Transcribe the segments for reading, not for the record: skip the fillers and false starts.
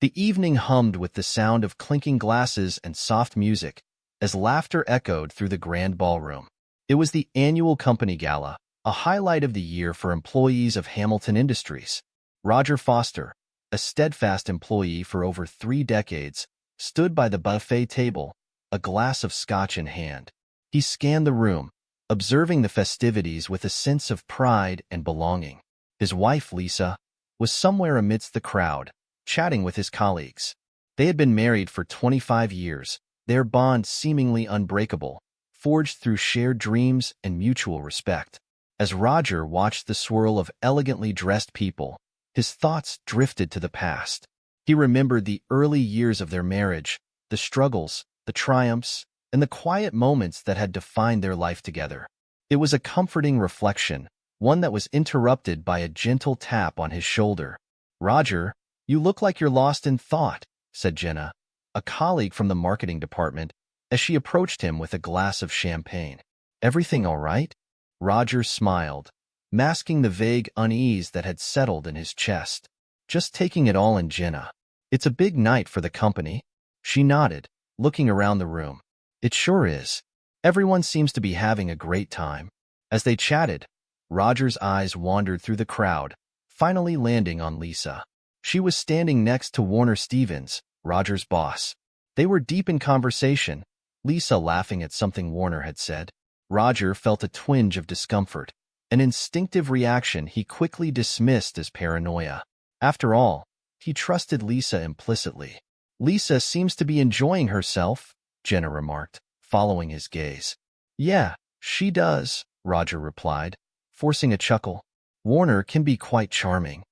The evening hummed with the sound of clinking glasses and soft music as laughter echoed through the grand ballroom. It was the annual company gala, a highlight of the year for employees of Hamilton Industries. Roger Foster, a steadfast employee for over 3 decades, stood by the buffet table, a glass of scotch in hand. He scanned the room, observing the festivities with a sense of pride and belonging. His wife, Lisa, was somewhere amidst the crowd, chatting with his colleagues. They had been married for 25 years, their bond seemingly unbreakable, forged through shared dreams and mutual respect. As Roger watched the swirl of elegantly dressed people, his thoughts drifted to the past. He remembered the early years of their marriage, the struggles, the triumphs, and the quiet moments that had defined their life together. It was a comforting reflection, one that was interrupted by a gentle tap on his shoulder. "Roger, you look like you're lost in thought," said Jenna, a colleague from the marketing department, as she approached him with a glass of champagne. "Everything all right?" Roger smiled, masking the vague unease that had settled in his chest. "Just taking it all in, Jenna. It's a big night for the company." She nodded, looking around the room. "It sure is. Everyone seems to be having a great time." As they chatted, Roger's eyes wandered through the crowd, finally landing on Lisa. She was standing next to Warner Stevens, Roger's boss. They were deep in conversation, Lisa laughing at something Warner had said. Roger felt a twinge of discomfort, an instinctive reaction he quickly dismissed as paranoia. After all, he trusted Lisa implicitly. "Lisa seems to be enjoying herself," Jenna remarked, following his gaze. "Yeah, she does," Roger replied, forcing a chuckle. "Warner can be quite charming."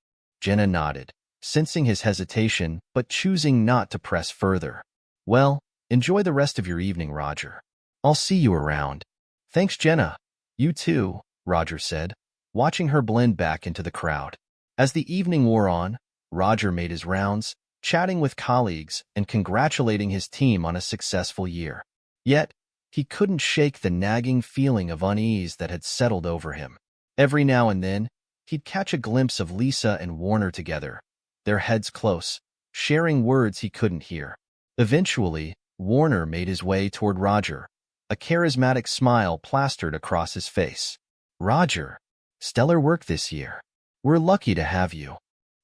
Jenna nodded, sensing his hesitation but choosing not to press further. "Well, enjoy the rest of your evening, Roger. I'll see you around." "Thanks, Jenna. You too," Roger said, watching her blend back into the crowd. As the evening wore on, Roger made his rounds, chatting with colleagues and congratulating his team on a successful year. Yet, he couldn't shake the nagging feeling of unease that had settled over him. Every now and then, he'd catch a glimpse of Lisa and Warner together, their heads close, sharing words he couldn't hear. Eventually, Warner made his way toward Roger, a charismatic smile plastered across his face. "Roger, stellar work this year. We're lucky to have you."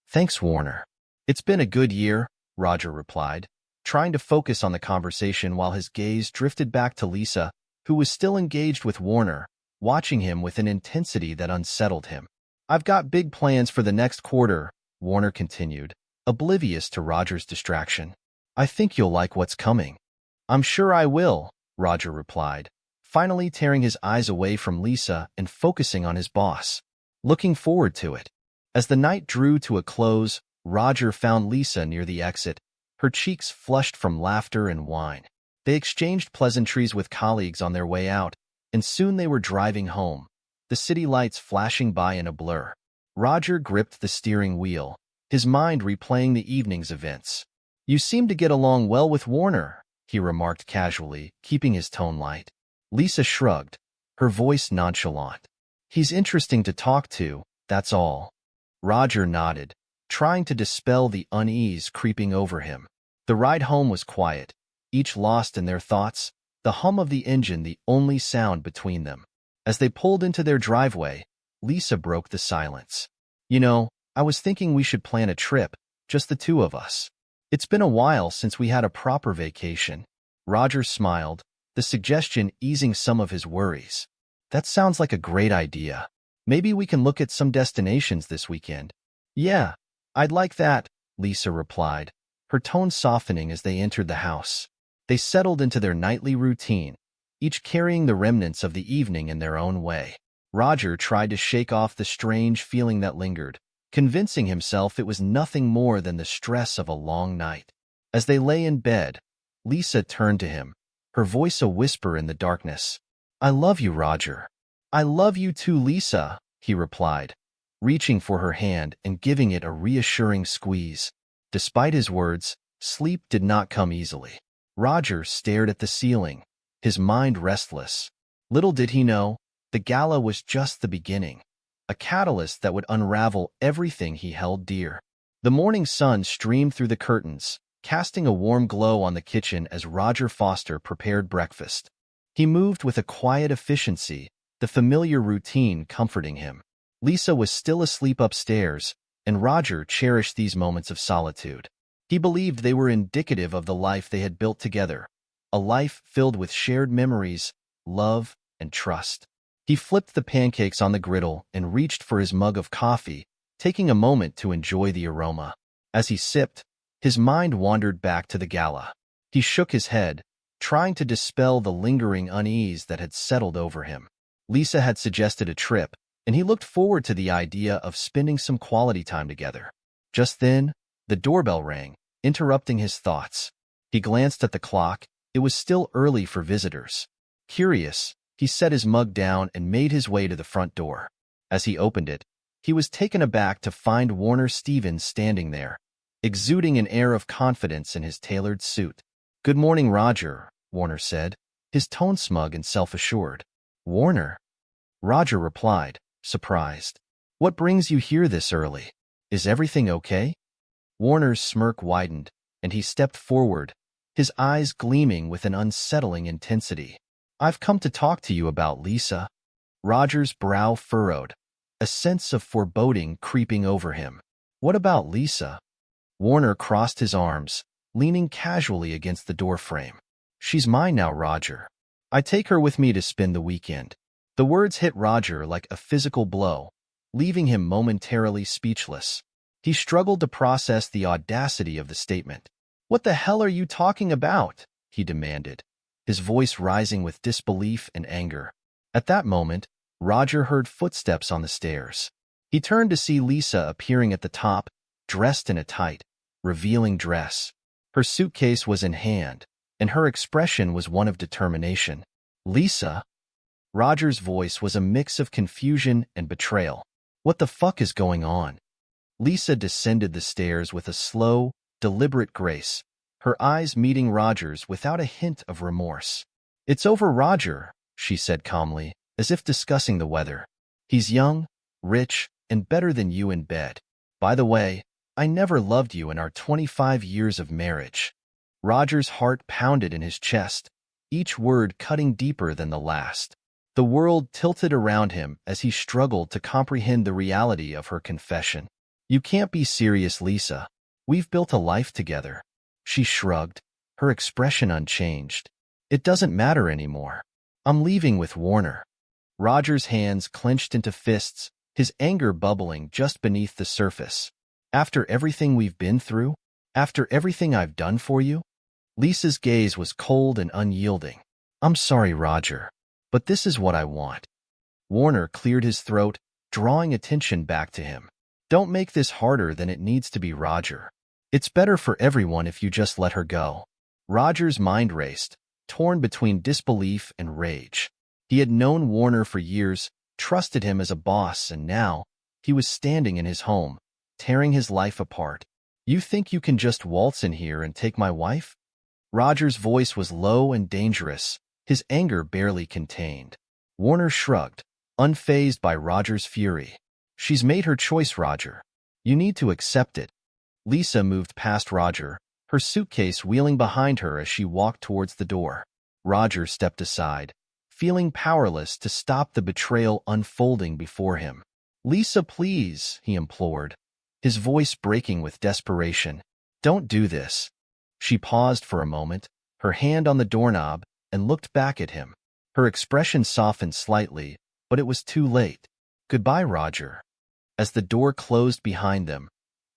"Thanks, Warner. It's been a good year," Roger replied, trying to focus on the conversation while his gaze drifted back to Lisa, who was still engaged with Warner, watching him with an intensity that unsettled him. "I've got big plans for the next quarter," Warner continued, oblivious to Roger's distraction. "I think you'll like what's coming." "I'm sure I will," Roger replied, finally tearing his eyes away from Lisa and focusing on his boss. "Looking forward to it." As the night drew to a close, Roger found Lisa near the exit, her cheeks flushed from laughter and wine. They exchanged pleasantries with colleagues on their way out, and soon they were driving home, the city lights flashing by in a blur. Roger gripped the steering wheel, his mind replaying the evening's events. "You seem to get along well with Warner," he remarked casually, keeping his tone light. Lisa shrugged, her voice nonchalant. "He's interesting to talk to, that's all." Roger nodded, trying to dispel the unease creeping over him. The ride home was quiet, each lost in their thoughts, the hum of the engine the only sound between them. As they pulled into their driveway, Lisa broke the silence. "You know, I was thinking we should plan a trip, just the two of us. It's been a while since we had a proper vacation." Roger smiled, the suggestion easing some of his worries. "That sounds like a great idea. Maybe we can look at some destinations this weekend." "Yeah, I'd like that," Lisa replied, her tone softening as they entered the house. They settled into their nightly routine, each carrying the remnants of the evening in their own way. Roger tried to shake off the strange feeling that lingered, convincing himself it was nothing more than the stress of a long night. As they lay in bed, Lisa turned to him, her voice a whisper in the darkness. "I love you, Roger." "I love you too, Lisa," he replied, reaching for her hand and giving it a reassuring squeeze. Despite his words, sleep did not come easily. Roger stared at the ceiling, his mind restless. Little did he know, the gala was just the beginning, a catalyst that would unravel everything he held dear. The morning sun streamed through the curtains, casting a warm glow on the kitchen as Roger Foster prepared breakfast. He moved with a quiet efficiency, the familiar routine comforting him. Lisa was still asleep upstairs, and Roger cherished these moments of solitude. He believed they were indicative of the life they had built together, a life filled with shared memories, love, and trust. He flipped the pancakes on the griddle and reached for his mug of coffee, taking a moment to enjoy the aroma. As he sipped, his mind wandered back to the gala. He shook his head, trying to dispel the lingering unease that had settled over him. Lisa had suggested a trip, and he looked forward to the idea of spending some quality time together. Just then, the doorbell rang, interrupting his thoughts. He glanced at the clock. It was still early for visitors. Curious, he set his mug down and made his way to the front door. As he opened it, he was taken aback to find Warner Stevens standing there, exuding an air of confidence in his tailored suit. "Good morning, Roger," Warner said, his tone smug and self-assured. "Warner?" Roger replied, surprised. "What brings you here this early? Is everything okay?" Warner's smirk widened, and he stepped forward, his eyes gleaming with an unsettling intensity. "I've come to talk to you about Lisa." Roger's brow furrowed, a sense of foreboding creeping over him. "What about Lisa?" Warner crossed his arms, leaning casually against the doorframe. "She's mine now, Roger. I take her with me to spend the weekend." The words hit Roger like a physical blow, leaving him momentarily speechless. He struggled to process the audacity of the statement. "What the hell are you talking about?" he demanded, his voice rising with disbelief and anger. At that moment, Roger heard footsteps on the stairs. He turned to see Lisa appearing at the top, dressed in a tight, revealing dress. Her suitcase was in hand, and her expression was one of determination. "Lisa?" Roger's voice was a mix of confusion and betrayal. "What the fuck is going on?" Lisa descended the stairs with a slow, deliberate grace, her eyes meeting Roger's without a hint of remorse. "It's over, Roger," she said calmly, as if discussing the weather. "He's young, rich, and better than you in bed. By the way, I never loved you in our 25 years of marriage." Roger's heart pounded in his chest, each word cutting deeper than the last. The world tilted around him as he struggled to comprehend the reality of her confession. "You can't be serious, Lisa. We've built a life together." She shrugged, her expression unchanged. "It doesn't matter anymore. I'm leaving with Warner." Roger's hands clenched into fists, his anger bubbling just beneath the surface. "After everything we've been through? After everything I've done for you?" Lisa's gaze was cold and unyielding. "I'm sorry, Roger, but this is what I want." Warner cleared his throat, drawing attention back to him. "Don't make this harder than it needs to be, Roger. It's better for everyone if you just let her go." Roger's mind raced, torn between disbelief and rage. He had known Warner for years, trusted him as a boss, and now he was standing in his home, tearing his life apart. "You think you can just waltz in here and take my wife?" Roger's voice was low and dangerous, his anger barely contained. Warner shrugged, unfazed by Roger's fury. "She's made her choice, Roger. You need to accept it." Lisa moved past Roger, her suitcase wheeling behind her as she walked towards the door. Roger stepped aside, feeling powerless to stop the betrayal unfolding before him. "Lisa, please," he implored, his voice breaking with desperation. "Don't do this." She paused for a moment, her hand on the doorknob, and looked back at him. Her expression softened slightly, but it was too late. "Goodbye, Roger." As the door closed behind them,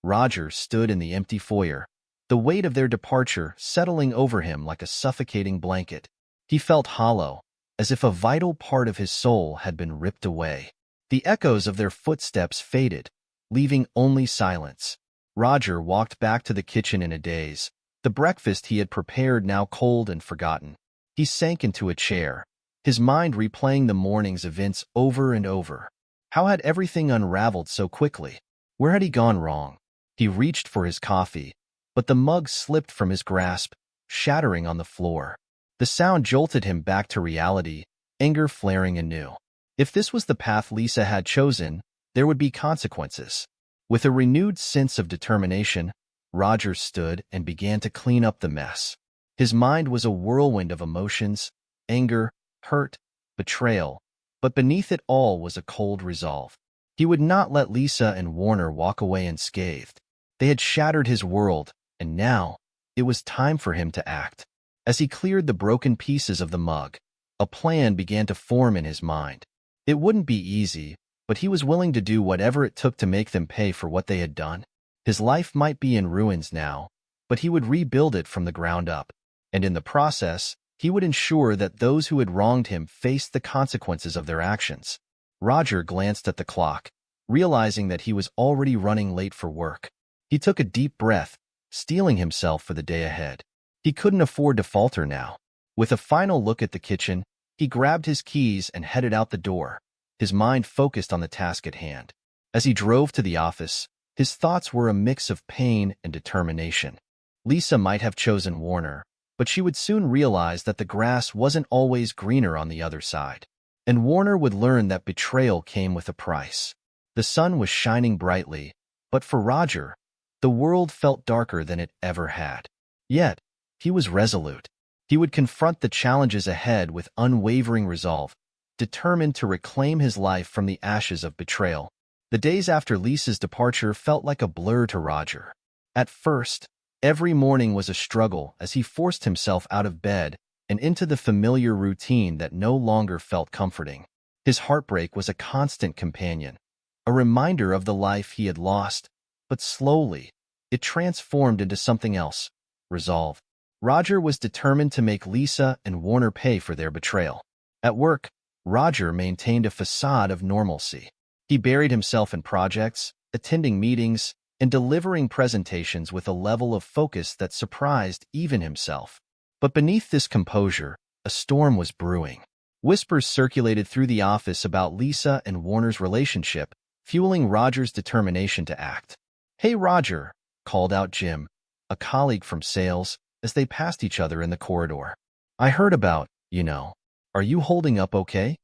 Roger stood in the empty foyer, the weight of their departure settling over him like a suffocating blanket. He felt hollow, as if a vital part of his soul had been ripped away. The echoes of their footsteps faded, leaving only silence. Roger walked back to the kitchen in a daze, the breakfast he had prepared now cold and forgotten. He sank into a chair, his mind replaying the morning's events over and over. How had everything unraveled so quickly? Where had he gone wrong? He reached for his coffee, but the mug slipped from his grasp, shattering on the floor. The sound jolted him back to reality, anger flaring anew. If this was the path Lisa had chosen, there would be consequences. With a renewed sense of determination, Roger stood and began to clean up the mess. His mind was a whirlwind of emotions, anger, hurt, betrayal, but beneath it all was a cold resolve. He would not let Lisa and Warner walk away unscathed. They had shattered his world, and now it was time for him to act. As he cleared the broken pieces of the mug, a plan began to form in his mind. It wouldn't be easy, but he was willing to do whatever it took to make them pay for what they had done. His life might be in ruins now, but he would rebuild it from the ground up. And in the process, he would ensure that those who had wronged him faced the consequences of their actions. Roger glanced at the clock, realizing that he was already running late for work. He took a deep breath, steeling himself for the day ahead. He couldn't afford to falter now. With a final look at the kitchen, he grabbed his keys and headed out the door, his mind focused on the task at hand. As he drove to the office, his thoughts were a mix of pain and determination. Lisa might have chosen Warner, but she would soon realize that the grass wasn't always greener on the other side. And Warner would learn that betrayal came with a price. The sun was shining brightly, but for Roger, the world felt darker than it ever had. Yet, he was resolute. He would confront the challenges ahead with unwavering resolve, determined to reclaim his life from the ashes of betrayal. The days after Lisa's departure felt like a blur to Roger. At first, every morning was a struggle as he forced himself out of bed and into the familiar routine that no longer felt comforting. His heartbreak was a constant companion, a reminder of the life he had lost, but slowly, it transformed into something else: resolve. Roger was determined to make Lisa and Warner pay for their betrayal. At work, Roger maintained a facade of normalcy. He buried himself in projects, attending meetings, and delivering presentations with a level of focus that surprised even himself. But beneath this composure, a storm was brewing. Whispers circulated through the office about Lisa and Warner's relationship, fueling Roger's determination to act. "Hey, Roger," called out Jim, a colleague from sales, as they passed each other in the corridor. "I heard about, are you holding up okay?"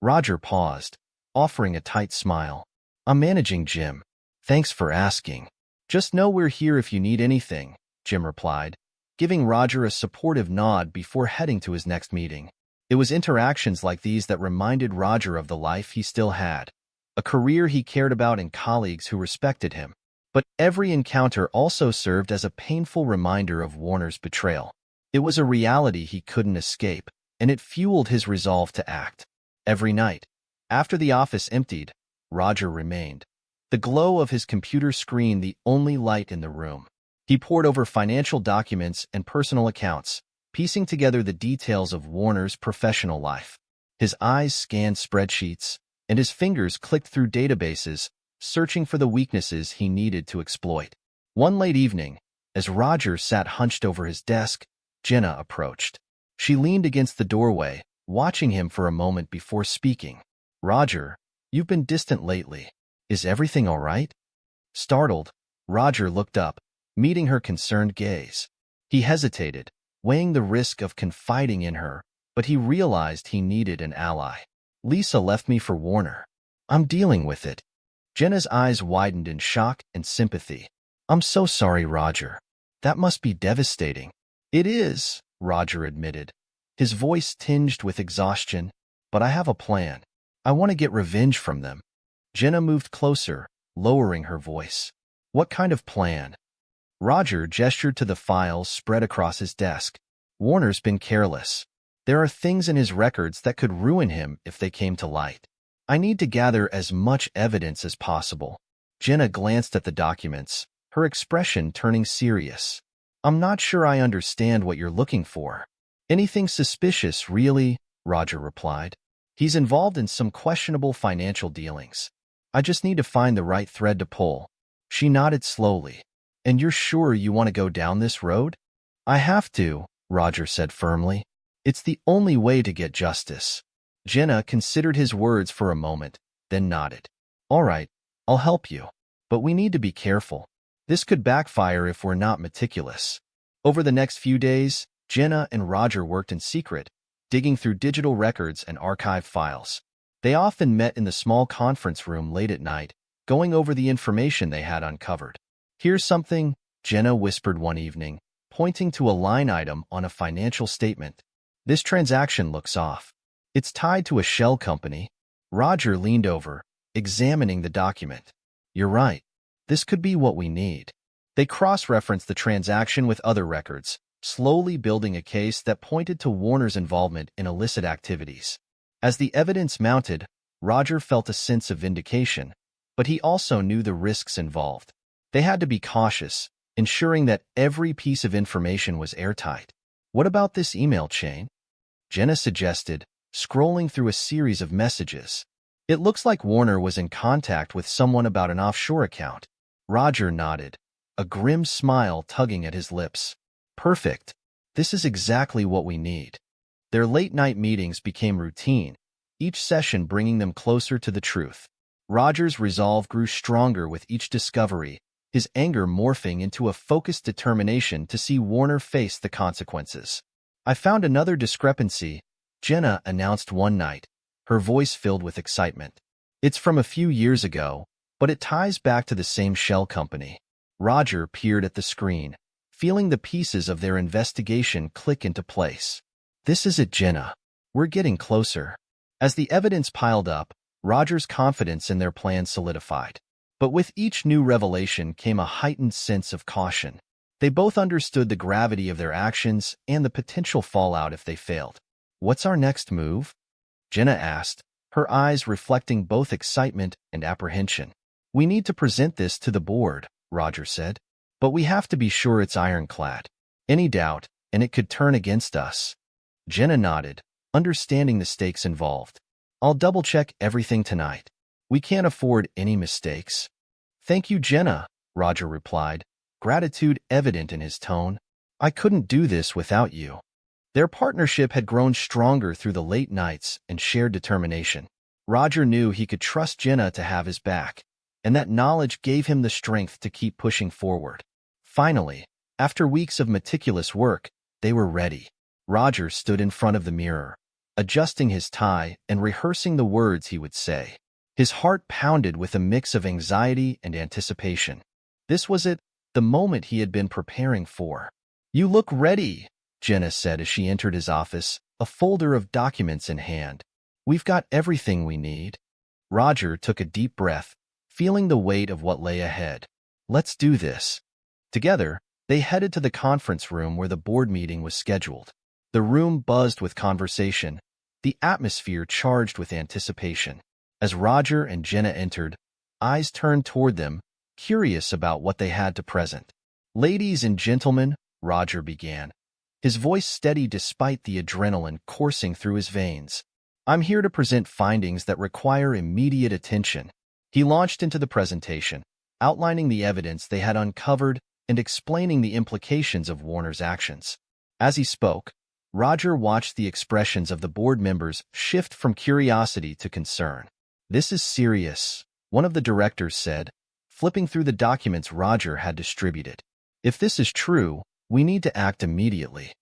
Roger paused, offering a tight smile. "I'm managing, Jim. Thanks for asking. Just know we're here if you need anything," Jim replied, giving Roger a supportive nod before heading to his next meeting. It was interactions like these that reminded Roger of the life he still had, a career he cared about and colleagues who respected him. But every encounter also served as a painful reminder of Warner's betrayal. It was a reality he couldn't escape, and it fueled his resolve to act. Every night, after the office emptied, Roger remained, the glow of his computer screen the only light in the room. He pored over financial documents and personal accounts, piecing together the details of Warner's professional life. His eyes scanned spreadsheets, and his fingers clicked through databases, searching for the weaknesses he needed to exploit. One late evening, as Roger sat hunched over his desk, Jenna approached. She leaned against the doorway, watching him for a moment before speaking. "Roger, you've been distant lately. Is everything all right?" Startled, Roger looked up, meeting her concerned gaze. He hesitated, weighing the risk of confiding in her, but he realized he needed an ally. "Lisa left me for Warner. I'm dealing with it." Jenna's eyes widened in shock and sympathy. "I'm so sorry, Roger. That must be devastating." "It is," Roger admitted, his voice tinged with exhaustion, "but I have a plan. I want to get revenge from them." Jenna moved closer, lowering her voice. "What kind of plan?" Roger gestured to the files spread across his desk. "Warner's been careless. There are things in his records that could ruin him if they came to light. I need to gather as much evidence as possible." Jenna glanced at the documents, her expression turning serious. "I'm not sure I understand what you're looking for." "Anything suspicious, really," Roger replied. "He's involved in some questionable financial dealings. I just need to find the right thread to pull." She nodded slowly. "And you're sure you want to go down this road?" "I have to," Roger said firmly. "It's the only way to get justice." Jenna considered his words for a moment, then nodded. "All right, I'll help you. But we need to be careful. This could backfire if we're not meticulous." Over the next few days, Jenna and Roger worked in secret, digging through digital records and archive files. They often met in the small conference room late at night, going over the information they had uncovered. "Here's something," Jenna whispered one evening, pointing to a line item on a financial statement. "This transaction looks off. It's tied to a shell company." Roger leaned over, examining the document. "You're right. This could be what we need." They cross-referenced the transaction with other records, slowly building a case that pointed to Warner's involvement in illicit activities. As the evidence mounted, Roger felt a sense of vindication, but he also knew the risks involved. They had to be cautious, ensuring that every piece of information was airtight. "What about this email chain?" Jenna suggested, scrolling through a series of messages. "It looks like Warner was in contact with someone about an offshore account." Roger nodded, a grim smile tugging at his lips. "Perfect. This is exactly what we need." Their late-night meetings became routine, each session bringing them closer to the truth. Roger's resolve grew stronger with each discovery, his anger morphing into a focused determination to see Warner face the consequences. "I found another discrepancy," Jenna announced one night, her voice filled with excitement. "It's from a few years ago, but it ties back to the same shell company." Roger peered at the screen, feeling the pieces of their investigation click into place. "This is it, Jenna. We're getting closer." As the evidence piled up, Roger's confidence in their plan solidified. But with each new revelation came a heightened sense of caution. They both understood the gravity of their actions and the potential fallout if they failed. "What's our next move?" Jenna asked, her eyes reflecting both excitement and apprehension. "We need to present this to the board," Roger said. "But we have to be sure it's ironclad. Any doubt, and it could turn against us." Jenna nodded, understanding the stakes involved. "I'll double-check everything tonight. We can't afford any mistakes." "Thank you, Jenna," Roger replied, gratitude evident in his tone. "I couldn't do this without you." Their partnership had grown stronger through the late nights and shared determination. Roger knew he could trust Jenna to have his back, and that knowledge gave him the strength to keep pushing forward. Finally, after weeks of meticulous work, they were ready. Roger stood in front of the mirror, adjusting his tie and rehearsing the words he would say. His heart pounded with a mix of anxiety and anticipation. This was it, the moment he had been preparing for. "You look ready," Jenna said as she entered his office, a folder of documents in hand. "We've got everything we need." Roger took a deep breath, feeling the weight of what lay ahead. "Let's do this." Together, they headed to the conference room where the board meeting was scheduled. The room buzzed with conversation, the atmosphere charged with anticipation. As Roger and Jenna entered, eyes turned toward them, curious about what they had to present. "Ladies and gentlemen," Roger began, his voice steady despite the adrenaline coursing through his veins. "I'm here to present findings that require immediate attention." He launched into the presentation, outlining the evidence they had uncovered and explaining the implications of Warner's actions. As he spoke, Roger watched the expressions of the board members shift from curiosity to concern. "This is serious," one of the directors said, flipping through the documents Roger had distributed. "If this is true, we need to act immediately."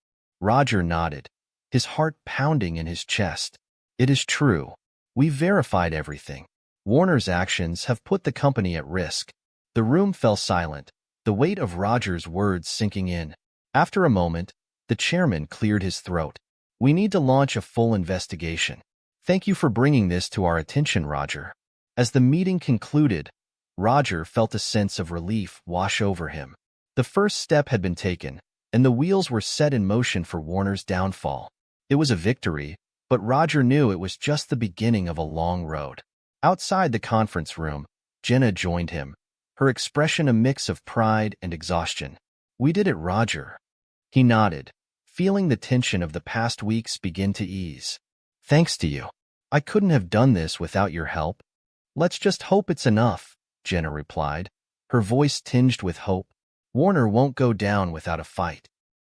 Roger nodded, his heart pounding in his chest. "It is true. We've verified everything. Warner's actions have put the company at risk." The room fell silent, the weight of Roger's words sinking in. After a moment, the chairman cleared his throat. "We need to launch a full investigation. Thank you for bringing this to our attention, Roger." As the meeting concluded, Roger felt a sense of relief wash over him. The first step had been taken, and the wheels were set in motion for Warner's downfall. It was a victory, but Roger knew it was just the beginning of a long road. Outside the conference room, Jenna joined him, her expression a mix of pride and exhaustion. "We did it, Roger." He nodded, feeling the tension of the past weeks begin to ease. "Thanks to you. I couldn't have done this without your help." "Let's just hope it's enough," Jenna replied, her voice tinged with hope. "Warner won't go down without a fight."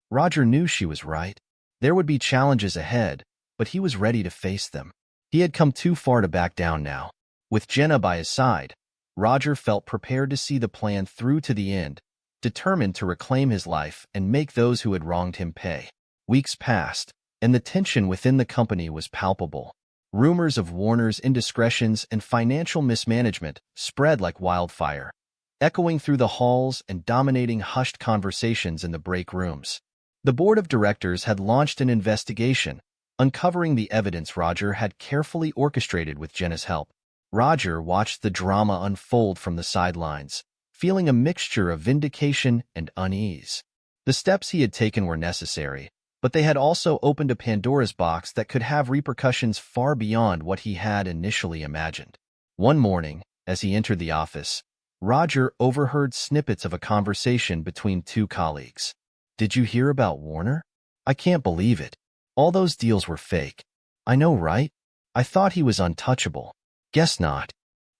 Roger knew she was right. There would be challenges ahead, but he was ready to face them. He had come too far to back down now. With Jenna by his side, Roger felt prepared to see the plan through to the end, determined to reclaim his life and make those who had wronged him pay. Weeks passed, and the tension within the company was palpable. Rumors of Warner's indiscretions and financial mismanagement spread like wildfire, echoing through the halls and dominating hushed conversations in the break rooms. The board of directors had launched an investigation, uncovering the evidence Roger had carefully orchestrated with Jenna's help. Roger watched the drama unfold from the sidelines, feeling a mixture of vindication and unease. The steps he had taken were necessary, but they had also opened a Pandora's box that could have repercussions far beyond what he had initially imagined. One morning, as he entered the office, Roger overheard snippets of a conversation between two colleagues. "Did you hear about Warner? I can't believe it. All those deals were fake. I know, right? I thought he was untouchable. Guess not."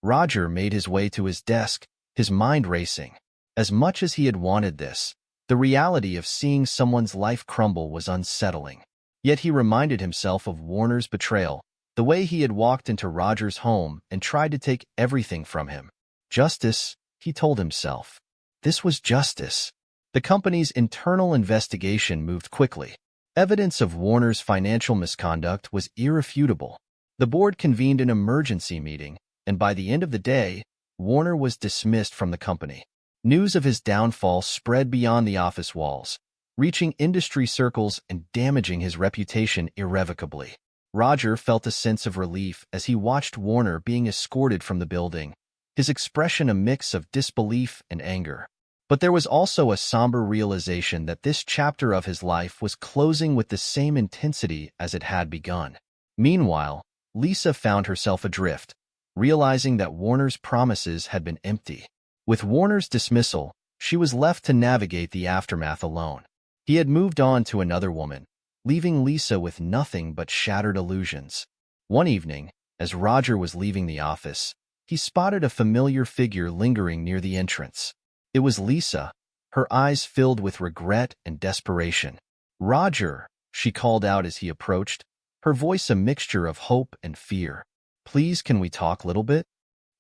Roger made his way to his desk, his mind racing. As much as he had wanted this, the reality of seeing someone's life crumble was unsettling. Yet he reminded himself of Warner's betrayal, the way he had walked into Roger's home and tried to take everything from him. Justice, he told himself. This was justice. The company's internal investigation moved quickly. Evidence of Warner's financial misconduct was irrefutable. The board convened an emergency meeting, and by the end of the day, Warner was dismissed from the company. News of his downfall spread beyond the office walls, reaching industry circles and damaging his reputation irrevocably. Roger felt a sense of relief as he watched Warner being escorted from the building, his expression a mix of disbelief and anger. But there was also a somber realization that this chapter of his life was closing with the same intensity as it had begun. Meanwhile, Lisa found herself adrift, realizing that Warner's promises had been empty. With Warner's dismissal, she was left to navigate the aftermath alone. He had moved on to another woman, leaving Lisa with nothing but shattered illusions. One evening, as Roger was leaving the office, he spotted a familiar figure lingering near the entrance. It was Lisa, her eyes filled with regret and desperation. "Roger," she called out as he approached, her voice a mixture of hope and fear. "Please, can we talk a little bit?"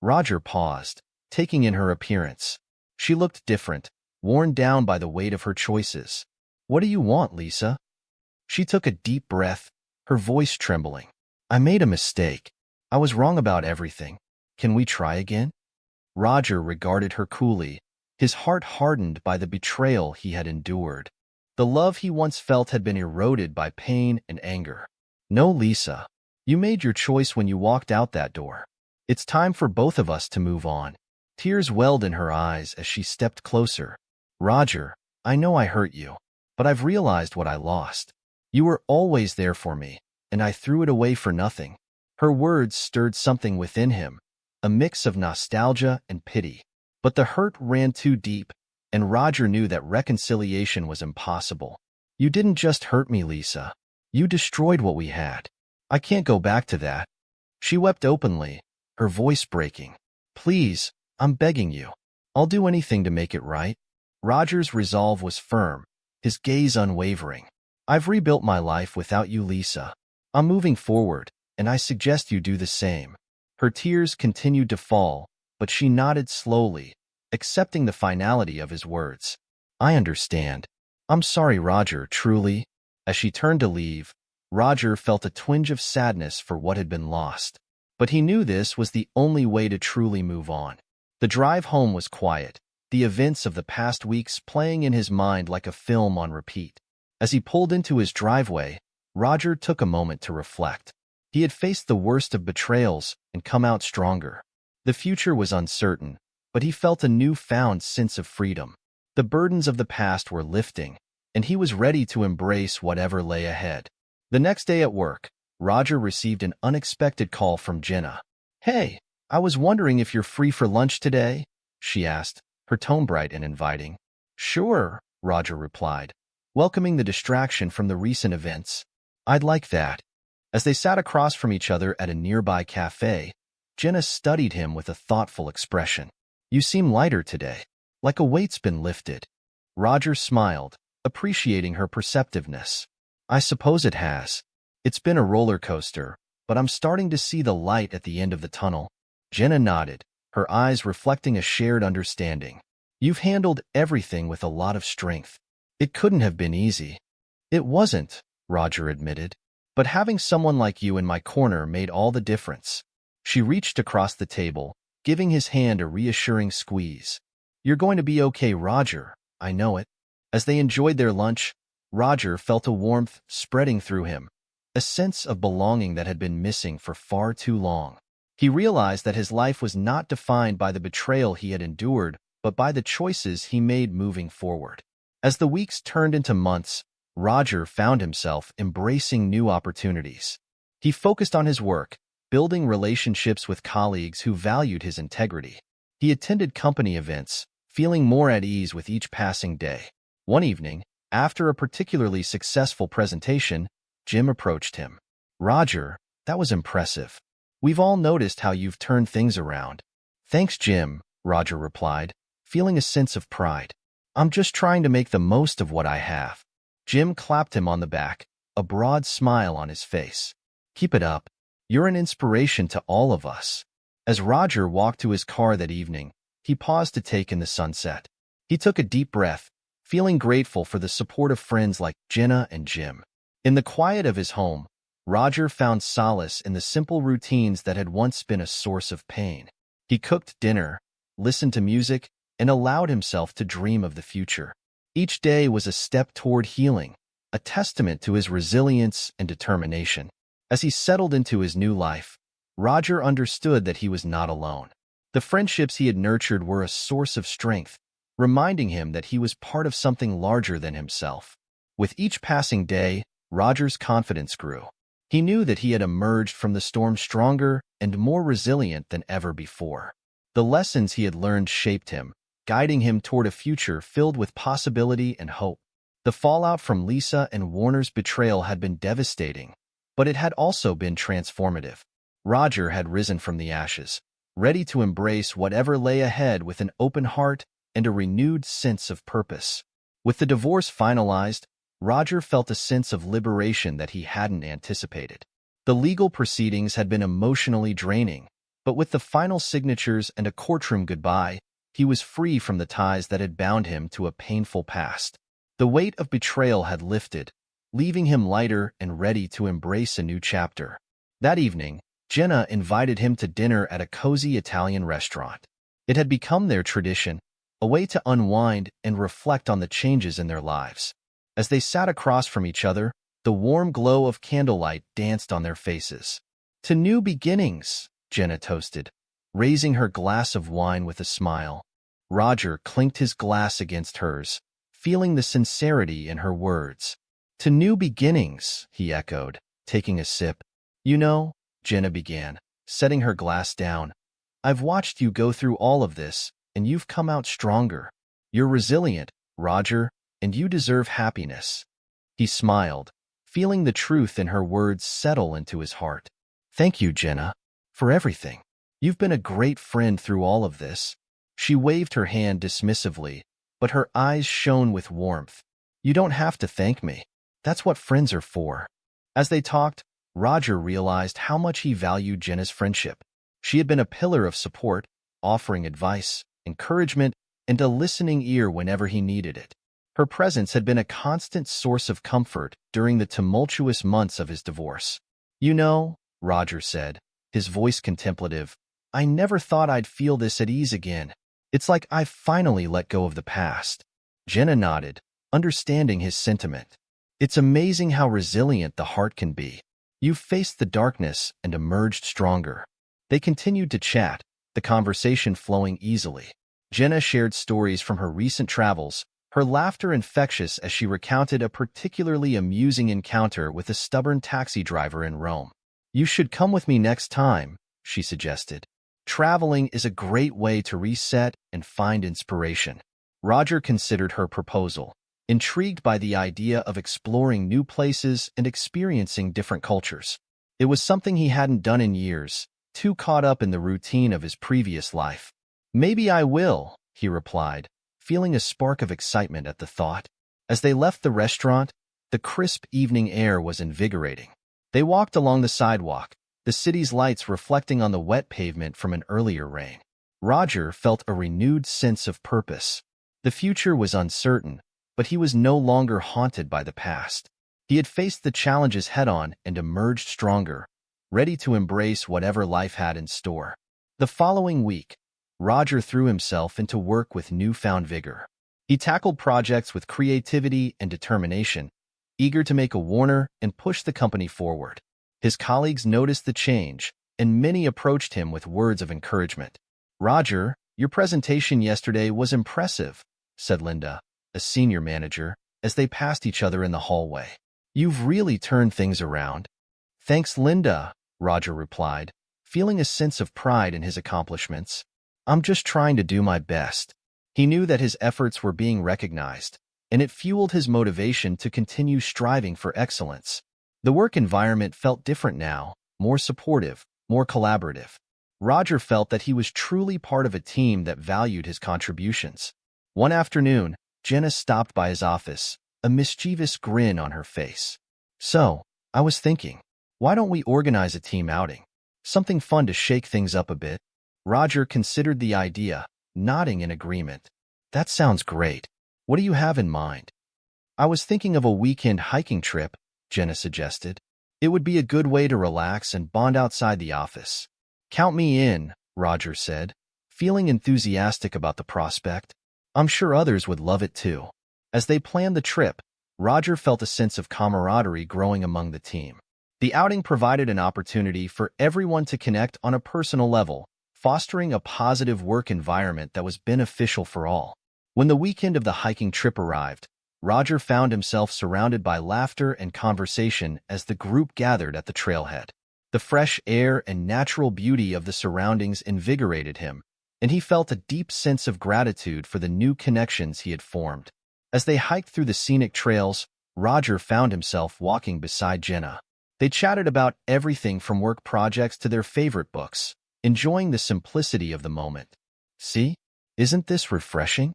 Roger paused, taking in her appearance. She looked different, worn down by the weight of her choices. "What do you want, Lisa?" She took a deep breath, her voice trembling. "I made a mistake. I was wrong about everything. Can we try again?" Roger regarded her coolly, his heart hardened by the betrayal he had endured. The love he once felt had been eroded by pain and anger. "No, Lisa. You made your choice when you walked out that door. It's time for both of us to move on." Tears welled in her eyes as she stepped closer. "Roger, I know I hurt you, but I've realized what I lost. You were always there for me, and I threw it away for nothing." Her words stirred something within him, a mix of nostalgia and pity. But the hurt ran too deep, and Roger knew that reconciliation was impossible. "You didn't just hurt me, Lisa. You destroyed what we had. I can't go back to that." She wept openly, her voice breaking. "Please, I'm begging you. I'll do anything to make it right." Roger's resolve was firm, his gaze unwavering. "I've rebuilt my life without you, Lisa. I'm moving forward, and I suggest you do the same." Her tears continued to fall, but she nodded slowly, accepting the finality of his words. "I understand. I'm sorry, Roger, truly." As she turned to leave, Roger felt a twinge of sadness for what had been lost. But he knew this was the only way to truly move on. The drive home was quiet, the events of the past weeks playing in his mind like a film on repeat. As he pulled into his driveway, Roger took a moment to reflect. He had faced the worst of betrayals and come out stronger. The future was uncertain, but he felt a newfound sense of freedom. The burdens of the past were lifting, and he was ready to embrace whatever lay ahead. The next day at work, Roger received an unexpected call from Jenna. "Hey, I was wondering if you're free for lunch today?" she asked, her tone bright and inviting. "Sure," Roger replied, welcoming the distraction from the recent events. "I'd like that." As they sat across from each other at a nearby cafe, Jenna studied him with a thoughtful expression. "You seem lighter today, like a weight's been lifted." Roger smiled, appreciating her perceptiveness. "I suppose it has. It's been a roller coaster, but I'm starting to see the light at the end of the tunnel." Jenna nodded, her eyes reflecting a shared understanding. "You've handled everything with a lot of strength. It couldn't have been easy." "It wasn't," Roger admitted. But having someone like you in my corner made all the difference. She reached across the table, giving his hand a reassuring squeeze. You're going to be okay, Roger. I know it. As they enjoyed their lunch, Roger felt a warmth spreading through him, a sense of belonging that had been missing for far too long. He realized that his life was not defined by the betrayal he had endured, but by the choices he made moving forward. As the weeks turned into months, Roger found himself embracing new opportunities. He focused on his work, building relationships with colleagues who valued his integrity. He attended company events, feeling more at ease with each passing day. One evening, after a particularly successful presentation, Jim approached him. Roger, that was impressive. We've all noticed how you've turned things around. Thanks, Jim, Roger replied, feeling a sense of pride. I'm just trying to make the most of what I have. Jim clapped him on the back, a broad smile on his face. Keep it up. You're an inspiration to all of us. As Roger walked to his car that evening, he paused to take in the sunset. He took a deep breath, feeling grateful for the support of friends like Jenna and Jim. In the quiet of his home, Roger found solace in the simple routines that had once been a source of pain. He cooked dinner, listened to music, and allowed himself to dream of the future. Each day was a step toward healing, a testament to his resilience and determination. As he settled into his new life, Roger understood that he was not alone. The friendships he had nurtured were a source of strength, reminding him that he was part of something larger than himself. With each passing day, Roger's confidence grew. He knew that he had emerged from the storm stronger and more resilient than ever before. The lessons he had learned shaped him, guiding him toward a future filled with possibility and hope. The fallout from Lisa and Warner's betrayal had been devastating, but it had also been transformative. Roger had risen from the ashes, ready to embrace whatever lay ahead with an open heart and a renewed sense of purpose. With the divorce finalized, Roger felt a sense of liberation that he hadn't anticipated. The legal proceedings had been emotionally draining, but with the final signatures and a courtroom goodbye, he was free from the ties that had bound him to a painful past. The weight of betrayal had lifted, leaving him lighter and ready to embrace a new chapter. That evening, Jenna invited him to dinner at a cozy Italian restaurant. It had become their tradition, a way to unwind and reflect on the changes in their lives. As they sat across from each other, the warm glow of candlelight danced on their faces. To new beginnings, Jenna toasted, raising her glass of wine with a smile. Roger clinked his glass against hers, feeling the sincerity in her words. To new beginnings, he echoed, taking a sip. You know, Jenna began, setting her glass down, I've watched you go through all of this, and you've come out stronger. You're resilient, Roger, and you deserve happiness. He smiled, feeling the truth in her words settle into his heart. Thank you, Jenna, for everything. You've been a great friend through all of this. She waved her hand dismissively, but her eyes shone with warmth. You don't have to thank me. That's what friends are for. As they talked, Roger realized how much he valued Jenna's friendship. She had been a pillar of support, offering advice, encouragement, and a listening ear whenever he needed it. Her presence had been a constant source of comfort during the tumultuous months of his divorce. You know, Roger said, his voice contemplative, I never thought I'd feel this at ease again. It's like I've finally let go of the past. Jenna nodded, understanding his sentiment. It's amazing how resilient the heart can be. You've faced the darkness and emerged stronger. They continued to chat, the conversation flowing easily. Jenna shared stories from her recent travels, her laughter infectious as she recounted a particularly amusing encounter with a stubborn taxi driver in Rome. You should come with me next time, she suggested. Traveling is a great way to reset and find inspiration. Roger considered her proposal, intrigued by the idea of exploring new places and experiencing different cultures. It was something he hadn't done in years, too caught up in the routine of his previous life. Maybe I will, he replied, feeling a spark of excitement at the thought. As they left the restaurant, the crisp evening air was invigorating. They walked along the sidewalk, the city's lights reflecting on the wet pavement from an earlier rain. Roger felt a renewed sense of purpose. The future was uncertain, but he was no longer haunted by the past. He had faced the challenges head-on and emerged stronger, ready to embrace whatever life had in store. The following week, Roger threw himself into work with newfound vigor. He tackled projects with creativity and determination, eager to make a Warner and push the company forward. His colleagues noticed the change, and many approached him with words of encouragement. "Roger, your presentation yesterday was impressive," said Linda, a senior manager, as they passed each other in the hallway. "You've really turned things around." "Thanks, Linda," Roger replied, feeling a sense of pride in his accomplishments. "I'm just trying to do my best." He knew that his efforts were being recognized, and it fueled his motivation to continue striving for excellence. The work environment felt different now, more supportive, more collaborative. Roger felt that he was truly part of a team that valued his contributions. One afternoon, Jenna stopped by his office, a mischievous grin on her face. "So, I was thinking, why don't we organize a team outing? Something fun to shake things up a bit." Roger considered the idea, nodding in agreement. "That sounds great. What do you have in mind?" "I was thinking of a weekend hiking trip," Jenna suggested. "It would be a good way to relax and bond outside the office." "Count me in," Roger said, feeling enthusiastic about the prospect. "I'm sure others would love it too." As they planned the trip, Roger felt a sense of camaraderie growing among the team. The outing provided an opportunity for everyone to connect on a personal level, fostering a positive work environment that was beneficial for all. When the weekend of the hiking trip arrived, Roger found himself surrounded by laughter and conversation as the group gathered at the trailhead. The fresh air and natural beauty of the surroundings invigorated him, and he felt a deep sense of gratitude for the new connections he had formed. As they hiked through the scenic trails, Roger found himself walking beside Jenna. They chatted about everything from work projects to their favorite books, enjoying the simplicity of the moment. "See? Isn't this refreshing?"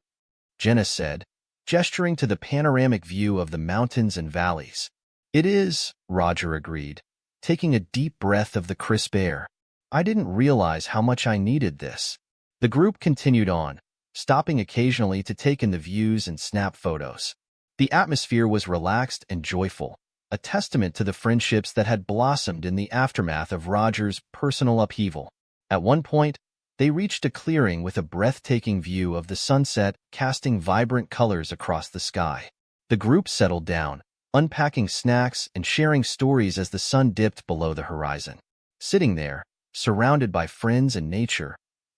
Jenna said, gesturing to the panoramic view of the mountains and valleys. "It is," Roger agreed, taking a deep breath of the crisp air. "I didn't realize how much I needed this." The group continued on, stopping occasionally to take in the views and snap photos. The atmosphere was relaxed and joyful, a testament to the friendships that had blossomed in the aftermath of Roger's personal upheaval. At one point, they reached a clearing with a breathtaking view of the sunset casting vibrant colors across the sky. The group settled down, unpacking snacks and sharing stories as the sun dipped below the horizon. Sitting there, surrounded by friends and nature,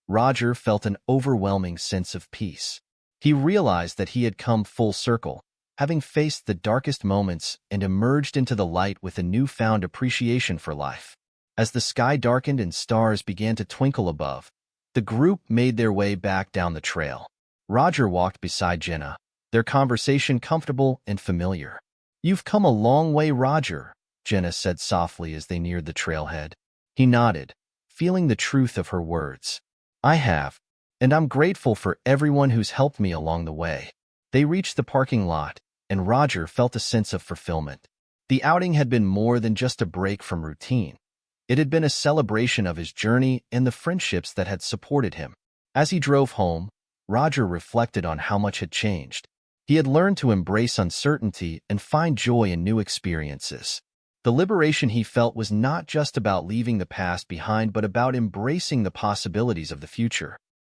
Roger felt an overwhelming sense of peace. He realized that he had come full circle, having faced the darkest moments and emerged into the light with a newfound appreciation for life. As the sky darkened and stars began to twinkle above, the group made their way back down the trail. Roger walked beside Jenna, their conversation comfortable and familiar. "You've come a long way, Roger," Jenna said softly as they neared the trailhead. He nodded, feeling the truth of her words. "I have, and I'm grateful for everyone who's helped me along the way." They reached the parking lot, and Roger felt a sense of fulfillment. The outing had been more than just a break from routine. It had been a celebration of his journey and the friendships that had supported him. As he drove home, Roger reflected on how much had changed. He had learned to embrace uncertainty and find joy in new experiences. The liberation he felt was not just about leaving the past behind, but about embracing the possibilities of the future.